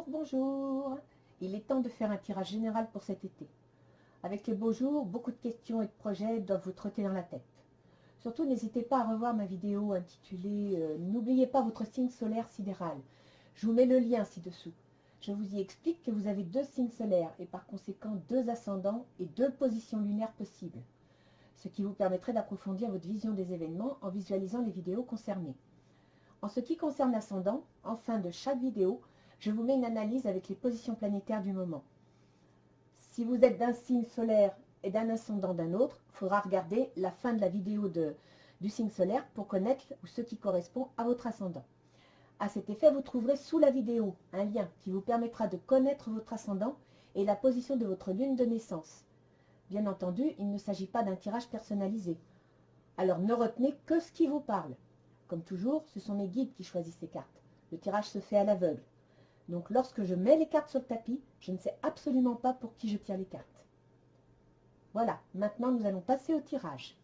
bonjour. Il est temps de faire un tirage général pour cet été. Avec les beaux jours, beaucoup de questions et de projets doivent vous trotter dans la tête. Surtout, n'hésitez pas à revoir ma vidéo intitulée N'oubliez pas votre signe solaire sidéral. Je vous mets le lien ci-dessous. Je vous y explique que vous avez 2 signes solaires et par conséquent 2 ascendants et 2 positions lunaires possibles. Ce qui vous permettrait d'approfondir votre vision des événements en visualisant les vidéos concernées. En ce qui concerne l'ascendant, en fin de chaque vidéo, je vous mets une analyse avec les positions planétaires du moment. Si vous êtes d'un signe solaire et d'un ascendant d'un autre, il faudra regarder la fin de la vidéo du signe solaire pour connaître ce qui correspond à votre ascendant. À cet effet, vous trouverez sous la vidéo un lien qui vous permettra de connaître votre ascendant et la position de votre lune de naissance. Bien entendu, il ne s'agit pas d'un tirage personnalisé. Alors ne retenez que ce qui vous parle. Comme toujours, ce sont mes guides qui choisissent les cartes. Le tirage se fait à l'aveugle. Donc lorsque je mets les cartes sur le tapis, je ne sais absolument pas pour qui je tire les cartes. Voilà, maintenant nous allons passer au tirage.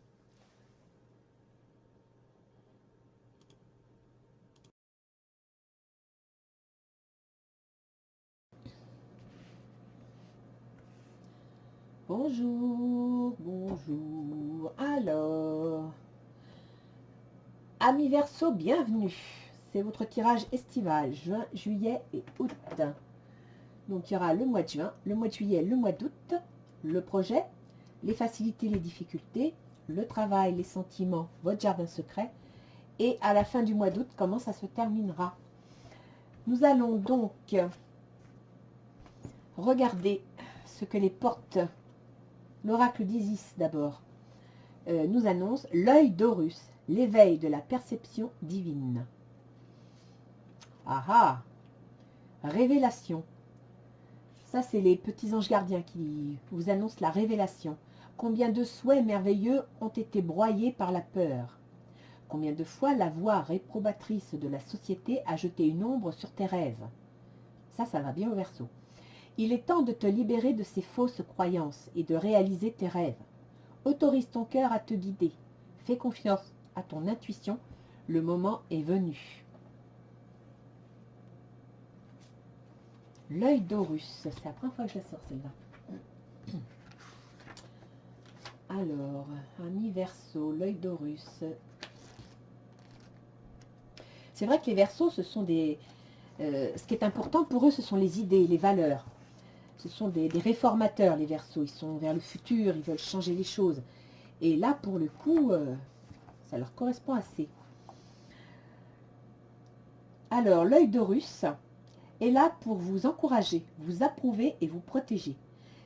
Bonjour, bonjour. Alors, amis Verseau, bienvenue. C'est votre tirage estival, juin, juillet et août. Donc il y aura le mois de juin, le mois de juillet, le mois d'août, le projet, les facilités, les difficultés, le travail, les sentiments, votre jardin secret. Et à la fin du mois d'août, comment ça se terminera. Nous allons donc regarder ce que les portes, l'oracle d'Isis d'abord, nous annonce. L'œil d'Horus, l'éveil de la perception divine. Ah ah, révélation. Ça, c'est les petits anges gardiens qui vous annoncent la révélation. Combien de souhaits merveilleux ont été broyés par la peur. Combien de fois la voix réprobatrice de la société a jeté une ombre sur tes rêves. Ça va bien au Verseau. Il est temps de te libérer de ces fausses croyances et de réaliser tes rêves. Autorise ton cœur à te guider. Fais confiance à ton intuition. Le moment est venu. L'œil d'Horus. C'est la première fois que je la sors celle-là. Alors, ami Verseau, l'œil d'Horus. C'est vrai que les Verseaux, ce sont des... ce qui est important pour eux, ce sont les idées, les valeurs. Ce sont des réformateurs, les Verseaux. Ils sont vers le futur, ils veulent changer les choses. Et là, pour le coup, ça leur correspond assez. Alors, l'œil d'Horus est là pour vous encourager, vous approuver et vous protéger.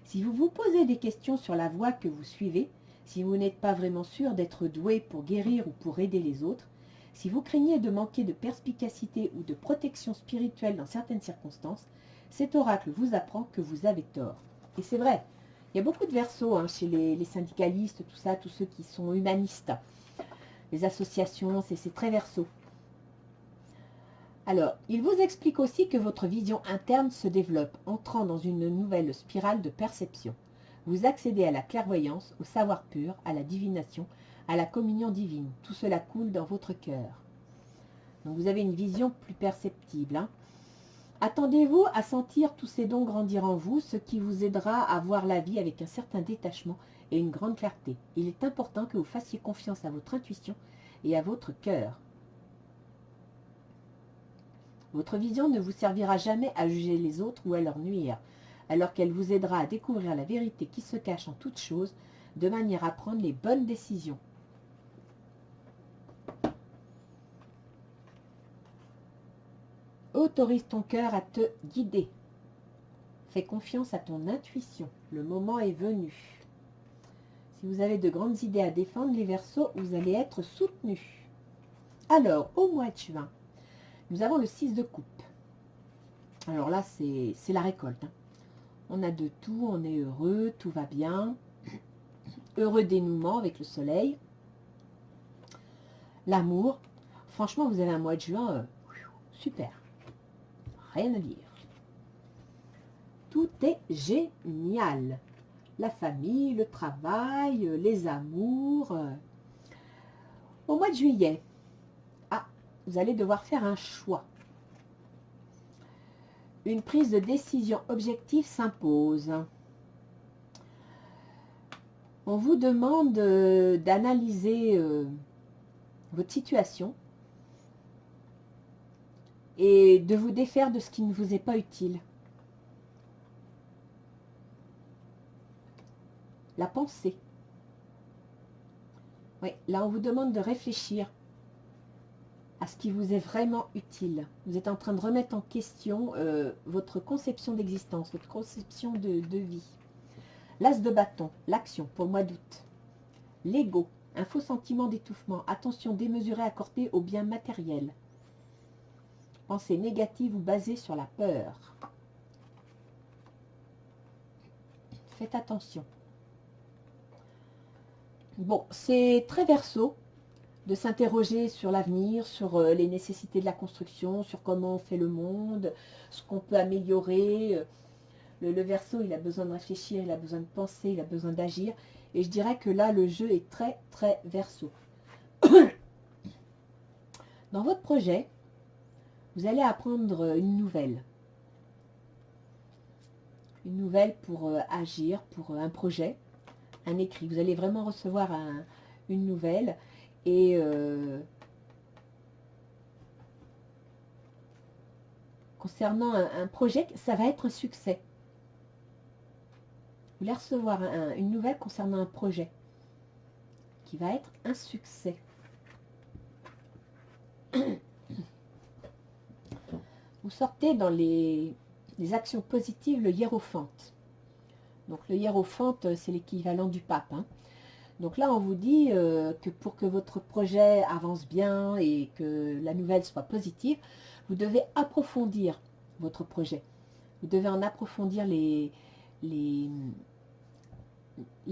Si vous vous posez des questions sur la voie que vous suivez, si vous n'êtes pas vraiment sûr d'être doué pour guérir ou pour aider les autres, si vous craignez de manquer de perspicacité ou de protection spirituelle dans certaines circonstances, cet oracle vous apprend que vous avez tort. Et c'est vrai, il y a beaucoup de Verseaux chez les syndicalistes, tout ça, tous ceux qui sont humanistes. Les associations, c'est très Verseau. Alors, il vous explique aussi que votre vision interne se développe, entrant dans une nouvelle spirale de perception. Vous accédez à la clairvoyance, au savoir pur, à la divination, à la communion divine. Tout cela coule dans votre cœur. Donc vous avez une vision plus perceptible. Attendez-vous à sentir tous ces dons grandir en vous, ce qui vous aidera à voir la vie avec un certain détachement et une grande clarté. Il est important que vous fassiez confiance à votre intuition et à votre cœur. Votre vision ne vous servira jamais à juger les autres ou à leur nuire, alors qu'elle vous aidera à découvrir la vérité qui se cache en toute chose, de manière à prendre les bonnes décisions. Autorise ton cœur à te guider. Fais confiance à ton intuition. Le moment est venu. Si vous avez de grandes idées à défendre, les Verseaux, vous allez être soutenus. Alors, au mois de juin, nous avons le 6 de coupe. Alors là, c'est la récolte. On a de tout, on est heureux, tout va bien. Heureux dénouement avec le soleil. L'amour. Franchement, vous avez un mois de juin super. Rien à dire. Tout est génial. La famille, le travail, les amours. Au mois de juillet, vous allez devoir faire un choix. Une prise de décision objective s'impose. On vous demande d'analyser votre situation et de vous défaire de ce qui ne vous est pas utile. La pensée. Oui, là on vous demande de réfléchir à ce qui vous est vraiment utile. Vous êtes en train de remettre en question votre conception d'existence, votre conception de vie. L'as de bâton, l'action pour le mois d'août. L'ego, un faux sentiment d'étouffement, attention démesurée accordée aux biens matériels. Pensée négative ou basée sur la peur. Faites attention. Bon, c'est très Verseau de s'interroger sur l'avenir, sur les nécessités de la construction, sur comment on fait le monde, ce qu'on peut améliorer. Le Verseau, il a besoin de réfléchir, il a besoin de penser, il a besoin d'agir. Et je dirais que là, le jeu est très, très Verseau. Dans votre projet, vous allez apprendre une nouvelle. Une nouvelle pour agir, pour un projet, un écrit. Vous allez vraiment recevoir une nouvelle. Et concernant un projet, ça va être un succès. Vous allez recevoir une nouvelle concernant un projet qui va être un succès. Vous sortez dans les actions positives le hiérophante. Donc le hiérophante, c'est l'équivalent du pape. Hein. Donc là, on vous dit que pour que votre projet avance bien et que la nouvelle soit positive, vous devez approfondir votre projet. Vous devez en approfondir les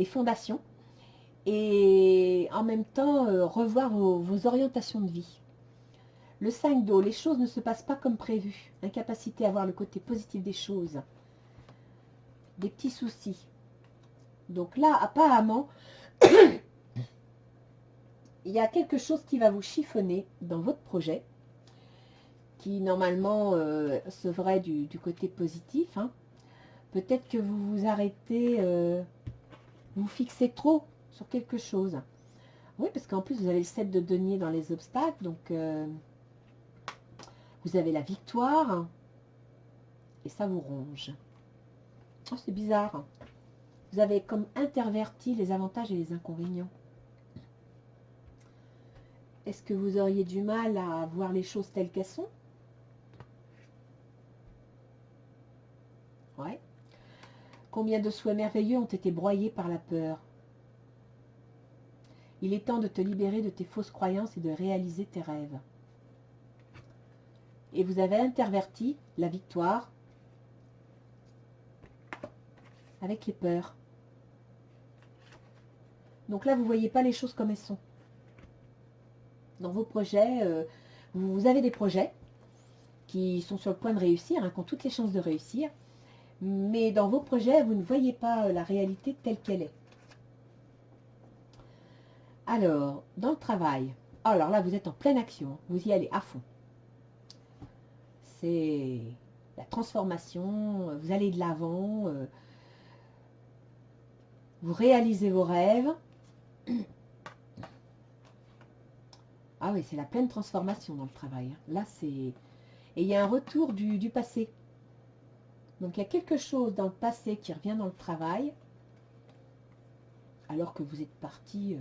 fondations et en même temps revoir vos orientations de vie. Le 5 d'eau, les choses ne se passent pas comme prévu. Incapacité à voir le côté positif des choses. Des petits soucis. Donc là, apparemment, il y a quelque chose qui va vous chiffonner dans votre projet, qui normalement se ferait du côté positif. Hein. Peut-être que vous vous arrêtez, vous fixez trop sur quelque chose. Oui, parce qu'en plus, vous avez le 7 de denier dans les obstacles, donc vous avez la victoire, et ça vous ronge. Oh, c'est bizarre. Vous avez comme interverti les avantages et les inconvénients. Est-ce que vous auriez du mal à voir les choses telles qu'elles sont? Ouais. Combien de souhaits merveilleux ont été broyés par la peur? Il est temps de te libérer de tes fausses croyances et de réaliser tes rêves. Et vous avez interverti la victoire avec les peurs. Donc là, vous ne voyez pas les choses comme elles sont. Dans vos projets, vous avez des projets qui sont sur le point de réussir, hein, qui ont toutes les chances de réussir. Mais dans vos projets, vous ne voyez pas la réalité telle qu'elle est. Alors, dans le travail, alors là, vous êtes en pleine action, vous y allez à fond. C'est la transformation, vous allez de l'avant, vous réalisez vos rêves. Ah oui, c'est la pleine transformation dans le travail. Là, c'est... Et il y a un retour du passé. Donc, il y a quelque chose dans le passé qui revient dans le travail, alors que vous êtes parti...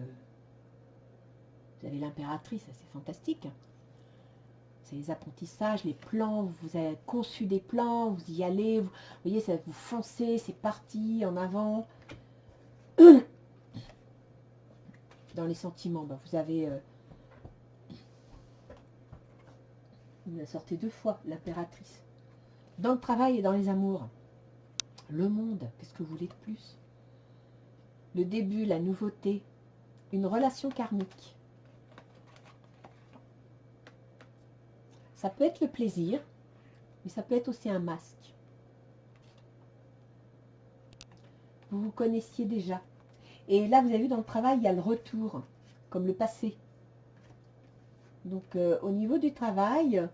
Vous avez l'impératrice, c'est fantastique. C'est les apprentissages, les plans, vous avez conçu des plans, vous y allez, vous voyez, ça, vous foncez, c'est parti, en avant. Dans les sentiments, vous avez... vous la sortez 2 fois, l'impératrice. Dans le travail et dans les amours. Le monde, qu'est-ce que vous voulez de plus? Le début, la nouveauté, une relation karmique. Ça peut être le plaisir, mais ça peut être aussi un masque. Vous vous connaissiez déjà. Et là, vous avez vu, dans le travail, il y a le retour, comme le passé. Donc, au niveau du travail,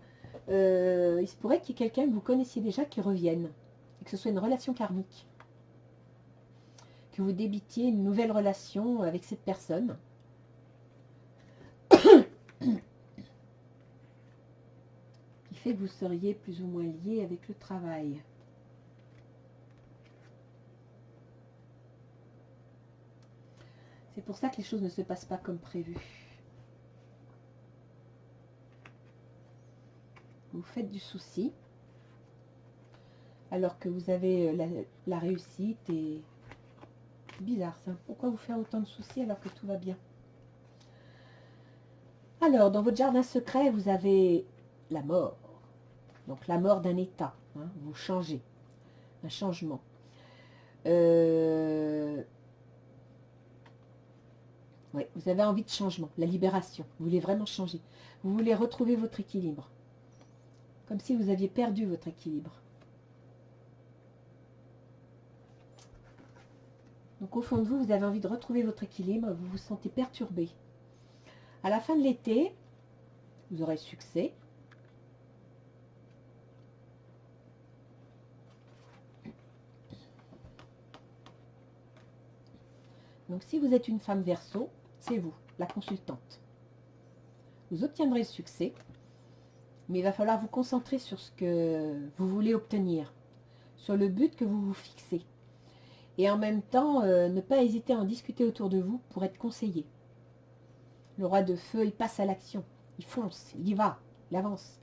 il se pourrait qu'il y ait quelqu'un que vous connaissiez déjà qui revienne. Et que ce soit une relation karmique. Que vous débitiez une nouvelle relation avec cette personne. Qui fait que vous seriez plus ou moins lié avec le travail. C'est pour ça que les choses ne se passent pas comme prévu. Vous faites du souci, alors que vous avez la réussite et... C'est bizarre ça. Pourquoi vous faire autant de soucis alors que tout va bien? Alors, dans votre jardin secret, vous avez la mort. Donc la mort d'un état. Hein, vous changez. Un changement. Ouais, vous avez envie de changement, la libération. Vous voulez vraiment changer. Vous voulez retrouver votre équilibre. Comme si vous aviez perdu votre équilibre. Donc au fond de vous, vous avez envie de retrouver votre équilibre. Vous vous sentez perturbé. À la fin de l'été, vous aurez succès. Donc si vous êtes une femme Verseau, c'est vous, la consultante. Vous obtiendrez le succès, mais il va falloir vous concentrer sur ce que vous voulez obtenir, sur le but que vous vous fixez. Et en même temps, ne pas hésiter à en discuter autour de vous pour être conseillé. Le roi de feu, il passe à l'action, il fonce, il y va, il avance.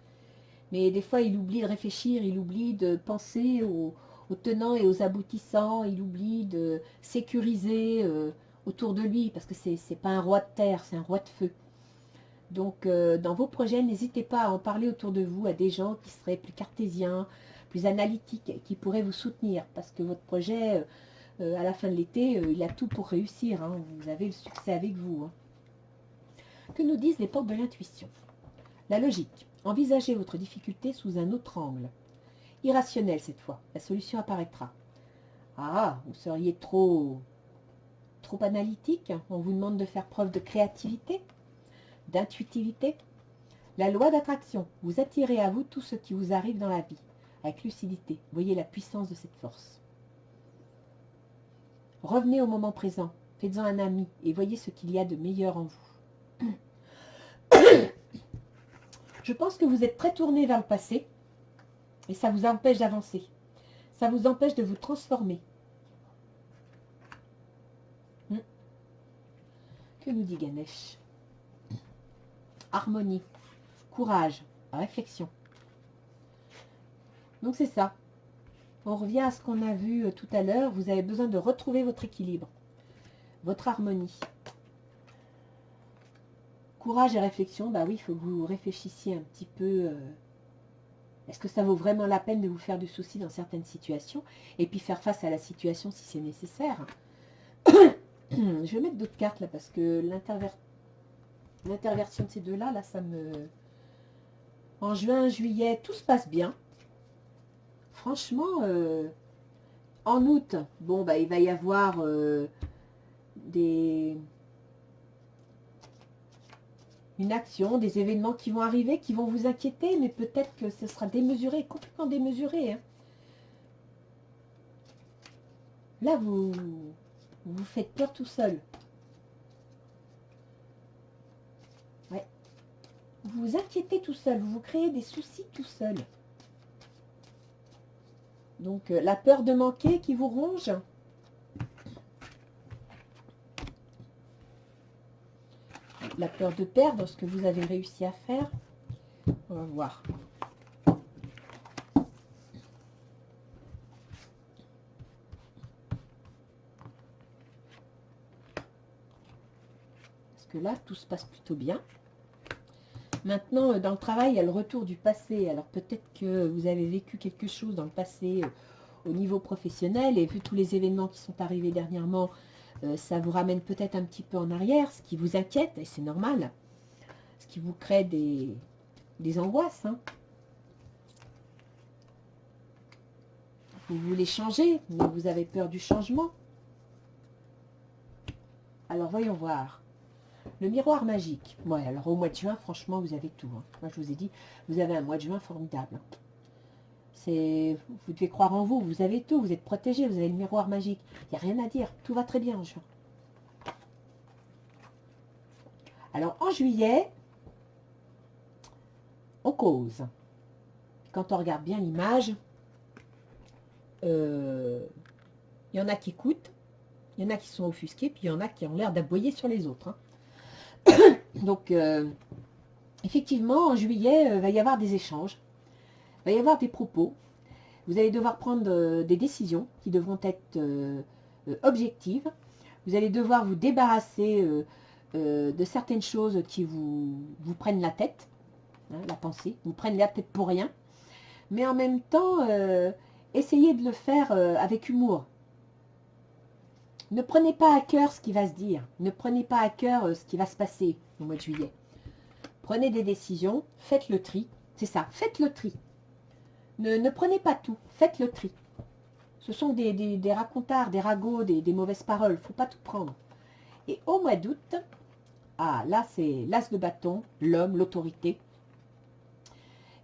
Mais des fois, il oublie de réfléchir, il oublie de penser aux tenants et aux aboutissants, il oublie de sécuriser autour de lui, parce que c'est pas un roi de terre, c'est un roi de feu. Donc, dans vos projets, n'hésitez pas à en parler autour de vous à des gens qui seraient plus cartésiens, plus analytiques, qui pourraient vous soutenir, parce que votre projet, à la fin de l'été, il a tout pour réussir, hein. Vous avez le succès avec vous. Hein. Que nous disent les portes de l'intuition? La logique. Envisagez votre difficulté sous un autre angle. Irrationnel cette fois. La solution apparaîtra. Ah, vous seriez trop analytique. On vous demande de faire preuve de créativité, d'intuitivité. La loi d'attraction. Vous attirez à vous tout ce qui vous arrive dans la vie, avec lucidité. Voyez la puissance de cette force. Revenez au moment présent. Faites-en un ami et voyez ce qu'il y a de meilleur en vous. Je pense que vous êtes très tourné vers le passé et ça vous empêche d'avancer. Ça vous empêche de vous transformer. Que nous dit Ganesh? Harmonie, courage, réflexion. Donc c'est ça. On revient à ce qu'on a vu tout à l'heure. Vous avez besoin de retrouver votre équilibre, votre harmonie. Courage et réflexion, bah oui, il faut que vous réfléchissiez un petit peu. Est-ce que ça vaut vraiment la peine de vous faire du souci dans certaines situations? Et puis faire face à la situation si c'est nécessaire. Je vais mettre d'autres cartes là parce que l'interversion de ces deux-là, là, ça me... En juin, juillet, tout se passe bien. Franchement, en août, bon, bah, il va y avoir une action, des événements qui vont arriver, qui vont vous inquiéter, mais peut-être que ce sera démesuré, complètement démesuré. Hein. Là, vous faites peur tout seul. Ouais. Vous vous inquiétez tout seul, vous vous créez des soucis tout seul. Donc, la peur de manquer qui vous ronge. La peur de perdre ce que vous avez réussi à faire. On va voir. Parce que là, tout se passe plutôt bien. Maintenant, dans le travail, il y a le retour du passé. Alors peut-être que vous avez vécu quelque chose dans le passé au niveau professionnel et vu tous les événements qui sont arrivés dernièrement, ça vous ramène peut-être un petit peu en arrière, ce qui vous inquiète, et c'est normal. Ce qui vous crée des angoisses. Hein. Vous voulez changer, mais vous avez peur du changement. Alors voyons voir. Le miroir magique. Ouais, alors au mois de juin, franchement, vous avez tout. Hein. Moi, je vous ai dit, vous avez un mois de juin formidable. Vous devez croire en vous, vous avez tout, vous êtes protégé, vous avez le miroir magique. Il n'y a rien à dire, tout va très bien en juin. Alors en juillet, on cause. Quand on regarde bien l'image, il y en a qui écoutent, il y en a qui sont offusqués, puis il y en a qui ont l'air d'aboyer sur les autres. Hein. Donc, effectivement, en juillet, il va y avoir des échanges, il va y avoir des propos. Vous allez devoir prendre des décisions qui devront être objectives. Vous allez devoir vous débarrasser de certaines choses qui vous prennent la tête, hein, la pensée, vous prennent la tête pour rien. Mais en même temps, essayez de le faire avec humour. Ne prenez pas à cœur ce qui va se dire. Ne prenez pas à cœur ce qui va se passer au mois de juillet. Prenez des décisions, faites le tri. C'est ça, faites le tri. Ne prenez pas tout, faites le tri. Ce sont des racontards, des ragots, des mauvaises paroles. Il ne faut pas tout prendre. Et au mois d'août, là c'est l'as de bâton, l'homme, l'autorité.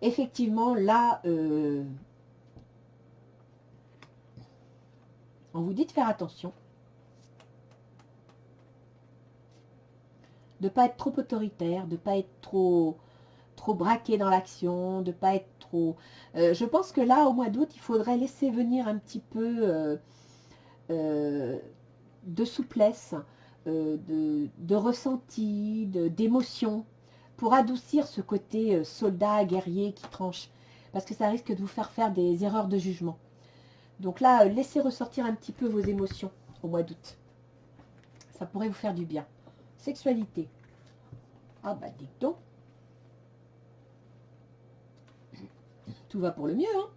Effectivement, là, on vous dit de faire attention. De ne pas être trop autoritaire, de ne pas être trop braqué dans l'action, de ne pas être trop... je pense que là, au mois d'août, il faudrait laisser venir un petit peu de souplesse, de ressenti, d'émotion, pour adoucir ce côté soldat, guerrier qui tranche. Parce que ça risque de vous faire des erreurs de jugement. Donc là, laissez ressortir un petit peu vos émotions au mois d'août. Ça pourrait vous faire du bien. Sexualité. Ah bah dites donc. Tout va pour le mieux. Hein.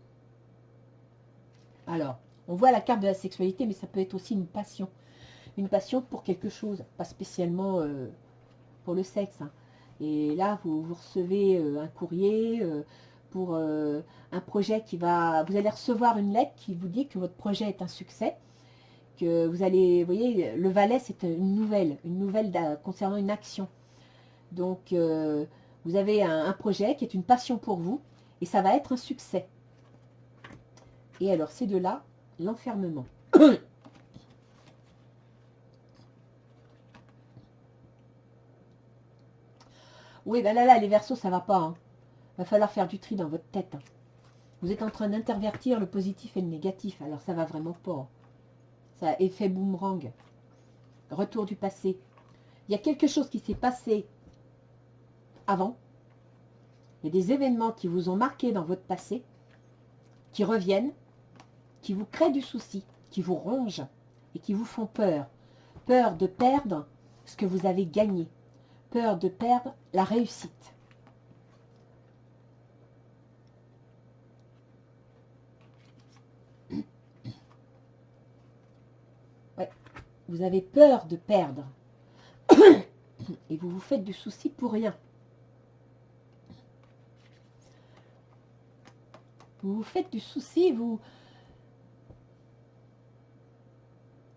Alors, on voit la carte de la sexualité, mais ça peut être aussi une passion. Une passion pour quelque chose, pas spécialement pour le sexe. Hein. Et là, vous recevez un courrier pour un projet qui va... Vous allez recevoir une lettre qui vous dit que votre projet est un succès. Que vous allez... Vous voyez, le valet, c'est une nouvelle concernant une action. Donc, vous avez un projet qui est une passion pour vous et ça va être un succès. Et alors, c'est de là l'enfermement. Oui, ben là, les Verseaux, ça va pas. Hein. Va falloir faire du tri dans votre tête. Hein. Vous êtes en train d'intervertir le positif et le négatif. Alors, ça va vraiment pas. Ça a effet boomerang. Retour du passé. Il y a quelque chose qui s'est passé avant. Il y a des événements qui vous ont marqué dans votre passé, qui reviennent, qui vous créent du souci, qui vous rongent et qui vous font peur. Peur de perdre ce que vous avez gagné. Peur de perdre la réussite. Ouais, vous avez peur de perdre. Et vous vous faites du souci pour rien. Vous vous faites du souci, vous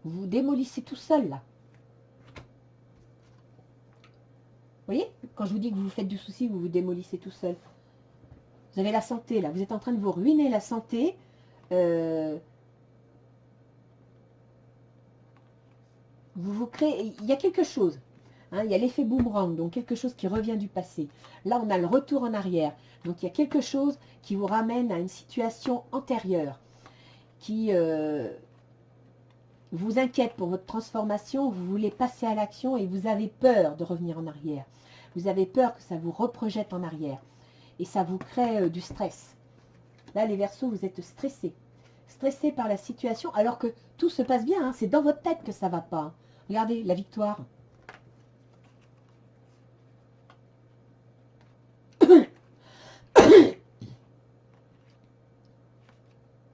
démolissez tout seul, là. Vous voyez, quand je vous dis que vous vous faites du souci, vous vous démolissez tout seul. Vous avez la santé, là. Vous êtes en train de vous ruiner la santé. Vous vous créez... Il y a quelque chose. Hein, il y a l'effet boomerang, donc quelque chose qui revient du passé. Là, on a le retour en arrière. Donc, il y a quelque chose qui vous ramène à une situation antérieure, qui vous inquiète pour votre transformation. Vous voulez passer à l'action et vous avez peur de revenir en arrière. Vous avez peur que ça vous reprojette en arrière. Et ça vous crée du stress. Là, les Verseaux, vous êtes stressés. Stressés par la situation, alors que tout se passe bien. Hein, c'est dans votre tête que ça ne va pas. Hein. Regardez, la victoire.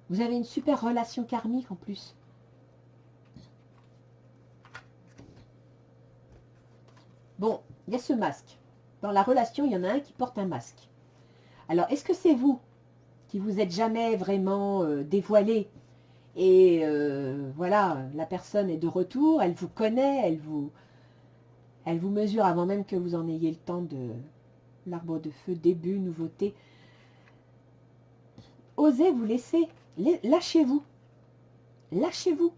Vous avez une super relation karmique en plus. Bon, il y a ce masque. Dans la relation, il y en a un qui porte un masque. Alors, est-ce que c'est vous qui vous êtes jamais vraiment dévoilé et voilà, la personne est de retour, elle vous connaît, Elle vous mesure avant même que vous en ayez le temps de l'arbre de feu, début, nouveauté. Osez vous laisser, lâchez-vous. Lâchez-vous.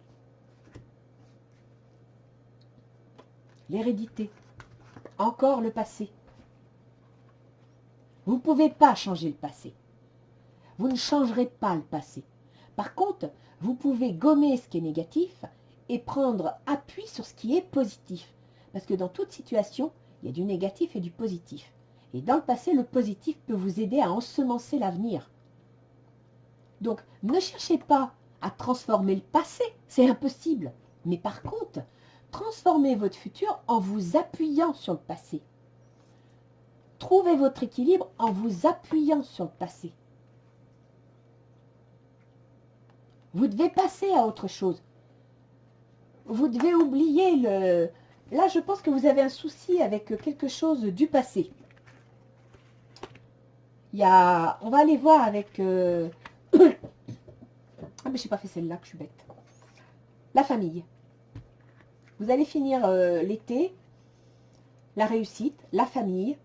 L'hérédité. Encore le passé. Vous ne pouvez pas changer le passé. Vous ne changerez pas le passé. Par contre, vous pouvez gommer ce qui est négatif et prendre appui sur ce qui est positif. Parce que dans toute situation, il y a du négatif et du positif. Et dans le passé, le positif peut vous aider à ensemencer l'avenir. Donc, ne cherchez pas à transformer le passé, c'est impossible. Mais par contre, transformez votre futur en vous appuyant sur le passé. Trouvez votre équilibre en vous appuyant sur le passé. Vous devez passer à autre chose. Vous devez oublier le... Là, je pense que vous avez un souci avec quelque chose du passé. Il y a... On va aller voir avec... Ah, mais je n'ai pas fait celle-là, que je suis bête. La famille. Vous allez finir l'été, la réussite, la famille,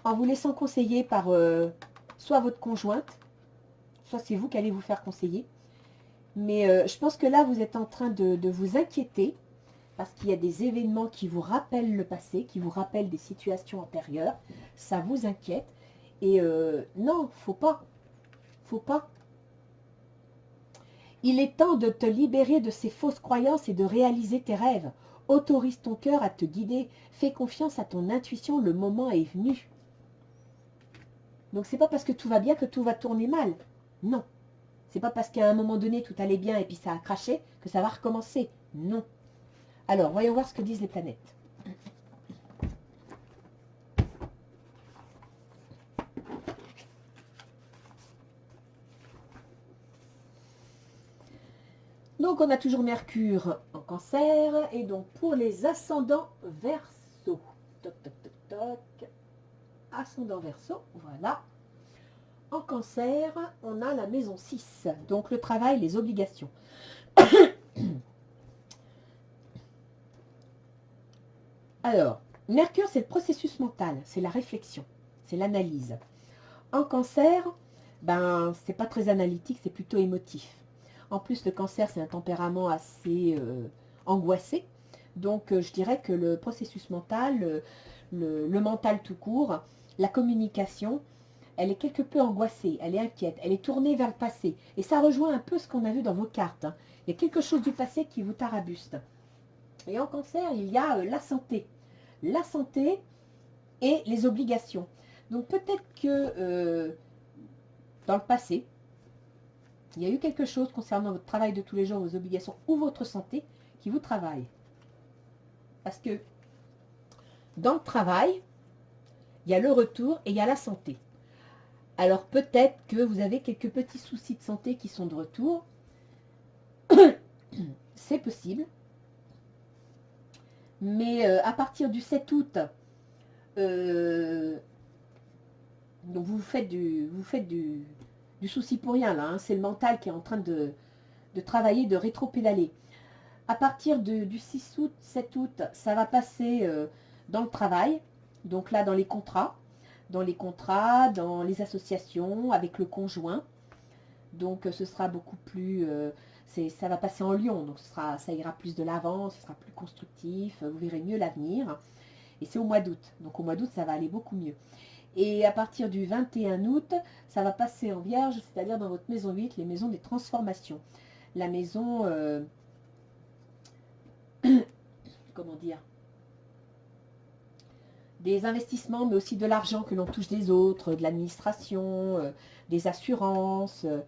en vous laissant conseiller par soit votre conjointe, soit c'est vous qui allez vous faire conseiller. Mais je pense que là, vous êtes en train de vous inquiéter parce qu'il y a des événements qui vous rappellent le passé, qui vous rappellent des situations antérieures. Ça vous inquiète. Et non, faut pas. Faut pas. Il est temps de te libérer de ces fausses croyances et de réaliser tes rêves. Autorise ton cœur à te guider. Fais confiance à ton intuition, le moment est venu. Donc c'est pas parce que tout va bien que tout va tourner mal. Non. C'est pas parce qu'à un moment donné tout allait bien et puis ça a craché que ça va recommencer. Non. Alors, voyons voir ce que disent les planètes. Donc on a toujours Mercure en Cancer et donc pour les ascendants Verseau. Toc toc toc toc. Ascendant Verseau, voilà. En Cancer, on a la maison 6, donc le travail, les obligations. Alors, Mercure, c'est le processus mental, c'est la réflexion, c'est l'analyse. En Cancer, ben, c'est pas très analytique, c'est plutôt émotif. En plus, le Cancer, c'est un tempérament assez angoissé. Donc, je dirais que le processus mental, le mental tout court, la communication, elle est quelque peu angoissée, elle est inquiète, elle est tournée vers le passé. Et ça rejoint un peu ce qu'on a vu dans vos cartes. Hein. Il y a quelque chose du passé qui vous tarabuste. Et en Cancer, il y a la santé. La santé et les obligations. Donc peut-être que dans le passé, il y a eu quelque chose concernant votre travail de tous les jours, vos obligations ou votre santé qui vous travaille. Parce que dans le travail, il y a le retour et il y a la santé. Alors peut-être que vous avez quelques petits soucis de santé qui sont de retour. C'est possible. Mais à partir du 7 août, donc vous faites du souci pour rien là. Hein. C'est le mental qui est en train de travailler, de rétro-pédaler. À partir du 6 août, 7 août, ça va passer dans le travail. Donc là, dans les contrats, dans les associations, avec le conjoint. Donc ce sera beaucoup plus... ça va passer en lion, donc ça ira plus de l'avant, ce sera plus constructif, vous verrez mieux l'avenir. Et c'est au mois d'août. Donc au mois d'août, ça va aller beaucoup mieux. Et à partir du 21 août, ça va passer en vierge, c'est-à-dire dans votre maison 8, les maisons des transformations. La maison... comment dire, des investissements, mais aussi de l'argent que l'on touche des autres, de l'administration, des assurances. De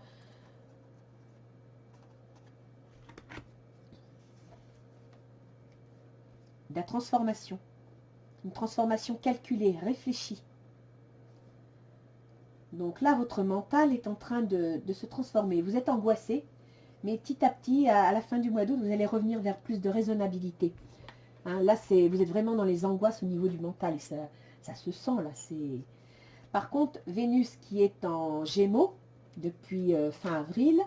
la transformation. Une transformation calculée, réfléchie. Donc là, votre mental est en train de se transformer. Vous êtes angoissé, mais petit à petit, à la fin du mois d'août, vous allez revenir vers plus de raisonnabilité. Hein, là, vous êtes vraiment dans les angoisses au niveau du mental. Et ça se sent, là. Par contre, Vénus qui est en Gémeaux depuis fin avril,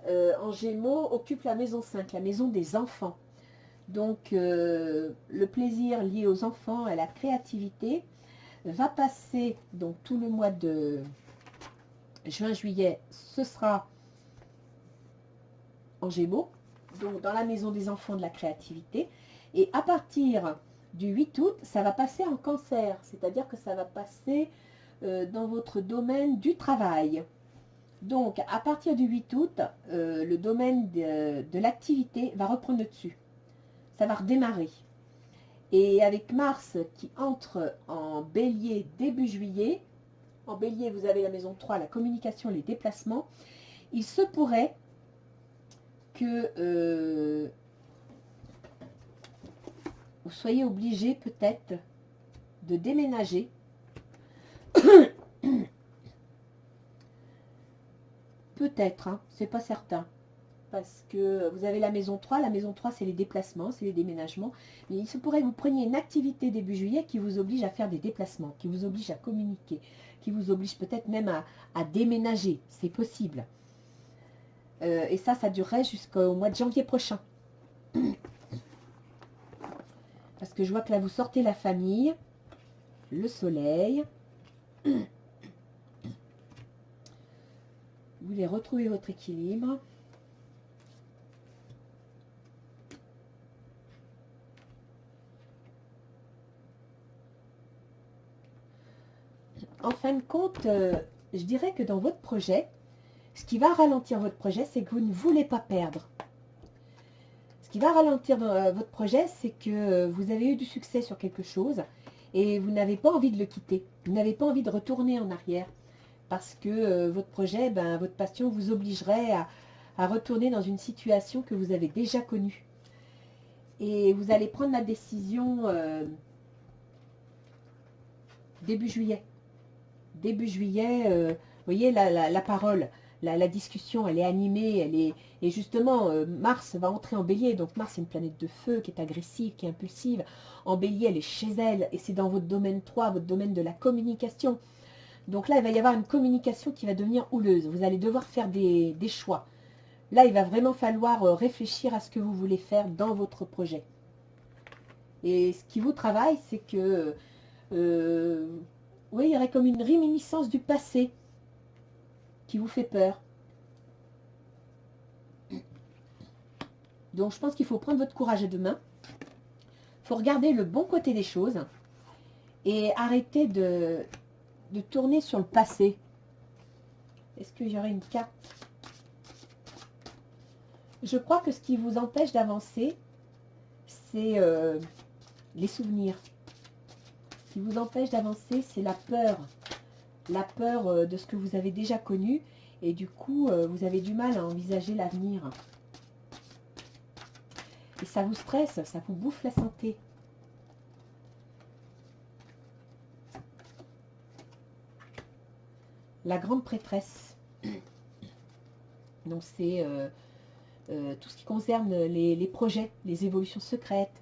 en Gémeaux, occupe la maison 5, la maison des enfants. Donc, le plaisir lié aux enfants, à la créativité, va passer, donc tout le mois de juin-juillet, ce sera en Gémeaux, donc dans la maison des enfants de la créativité. Et à partir du 8 août, ça va passer en Cancer, c'est-à-dire que ça va passer dans votre domaine du travail. Donc, à partir du 8 août, le domaine de l'activité va reprendre le dessus. Ça va redémarrer. Et avec Mars qui entre en Bélier début juillet, en Bélier, vous avez la maison 3, la communication, les déplacements. Il se pourrait que vous soyez obligé peut-être de déménager. Peut-être, hein, c'est pas certain. Parce que vous avez la maison 3. La maison 3, c'est les déplacements, c'est les déménagements. Mais il se pourrait que vous preniez une activité début juillet qui vous oblige à faire des déplacements, qui vous oblige à communiquer, qui vous oblige peut-être même à déménager. C'est possible. Et ça durerait jusqu'au mois de janvier prochain. Parce que je vois que là, vous sortez la famille, le soleil. Vous voulez retrouver votre équilibre. En fin de compte, je dirais que dans votre projet, ce qui va ralentir votre projet, c'est que vous ne voulez pas perdre. Ce qui va ralentir votre projet, c'est que vous avez eu du succès sur quelque chose et vous n'avez pas envie de le quitter. Vous n'avez pas envie de retourner en arrière parce que votre projet, votre passion vous obligerait à retourner dans une situation que vous avez déjà connue. Et vous allez prendre la décision début juillet. Début juillet, vous voyez, la parole, la discussion, elle est animée, et justement, Mars va entrer en bélier, donc Mars, c'est une planète de feu qui est agressive, qui est impulsive. En bélier, elle est chez elle, et c'est dans votre domaine 3, votre domaine de la communication. Donc là, il va y avoir une communication qui va devenir houleuse. Vous allez devoir faire des choix. Là, il va vraiment falloir réfléchir à ce que vous voulez faire dans votre projet. Et ce qui vous travaille, c'est que... oui, il y aurait comme une réminiscence du passé qui vous fait peur. Donc, je pense qu'il faut prendre votre courage à deux mains. Il faut regarder le bon côté des choses et arrêter de tourner sur le passé. Est-ce qu'il y aurait une carte? Je crois que ce qui vous empêche d'avancer, c'est les souvenirs. Ce qui vous empêche d'avancer, c'est la peur. La peur de ce que vous avez déjà connu. Et du coup, vous avez du mal à envisager l'avenir. Et ça vous stresse, ça vous bouffe la santé. La grande prêtresse. Donc c'est tout ce qui concerne les projets, les évolutions secrètes.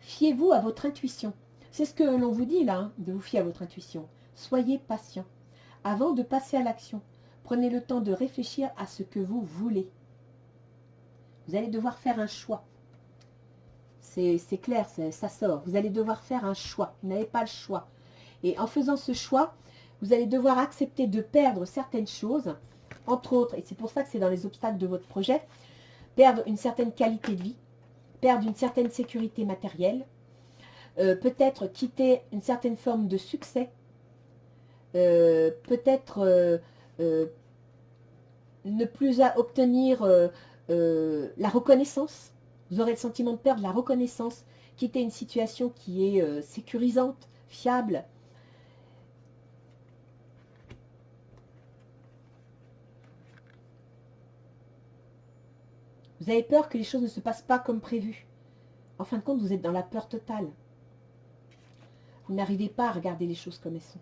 Fiez-vous à votre intuition. C'est ce que l'on vous dit là, hein, de vous fier à votre intuition. Soyez patient. Avant de passer à l'action, prenez le temps de réfléchir à ce que vous voulez. Vous allez devoir faire un choix. C'est clair, ça sort. Vous allez devoir faire un choix. Vous n'avez pas le choix. Et en faisant ce choix, vous allez devoir accepter de perdre certaines choses, entre autres, et c'est pour ça que c'est dans les obstacles de votre projet, perdre une certaine qualité de vie, perdre une certaine sécurité matérielle, peut-être quitter une certaine forme de succès, peut-être ne plus obtenir la reconnaissance. Vous aurez le sentiment de perdre la reconnaissance, quitter une situation qui est sécurisante, fiable. Vous avez peur que les choses ne se passent pas comme prévu. En fin de compte, vous êtes dans la peur totale. Vous n'arrivez pas à regarder les choses comme elles sont.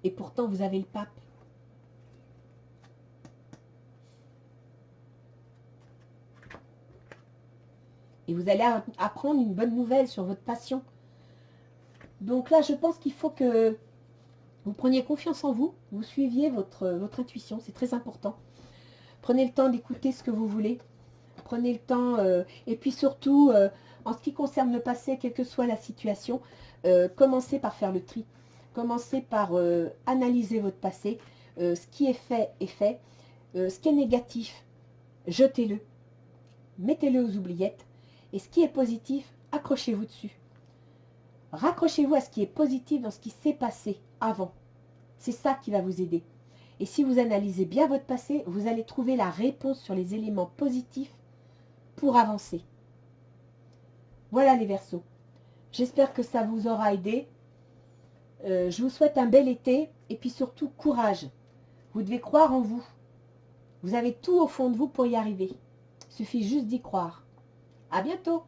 Et pourtant, vous avez le pape. Et vous allez apprendre une bonne nouvelle sur votre passion. Donc là, je pense qu'il faut que vous preniez confiance en vous, vous suiviez votre intuition, c'est très important. Prenez le temps d'écouter ce que vous voulez. prenez le temps. Et puis surtout, en ce qui concerne le passé, quelle que soit la situation, commencez par faire le tri. Commencez par analyser votre passé. Ce qui est fait est fait. Ce qui est négatif, jetez-le. Mettez-le aux oubliettes. Et ce qui est positif, accrochez-vous dessus. Raccrochez-vous à ce qui est positif dans ce qui s'est passé avant. C'est ça qui va vous aider. Et si vous analysez bien votre passé, vous allez trouver la réponse sur les éléments positifs pour avancer. Voilà les Verseaux. J'espère que ça vous aura aidé. Je vous souhaite un bel été et puis surtout courage. Vous devez croire en vous. Vous avez tout au fond de vous pour y arriver. Il suffit juste d'y croire. À bientôt!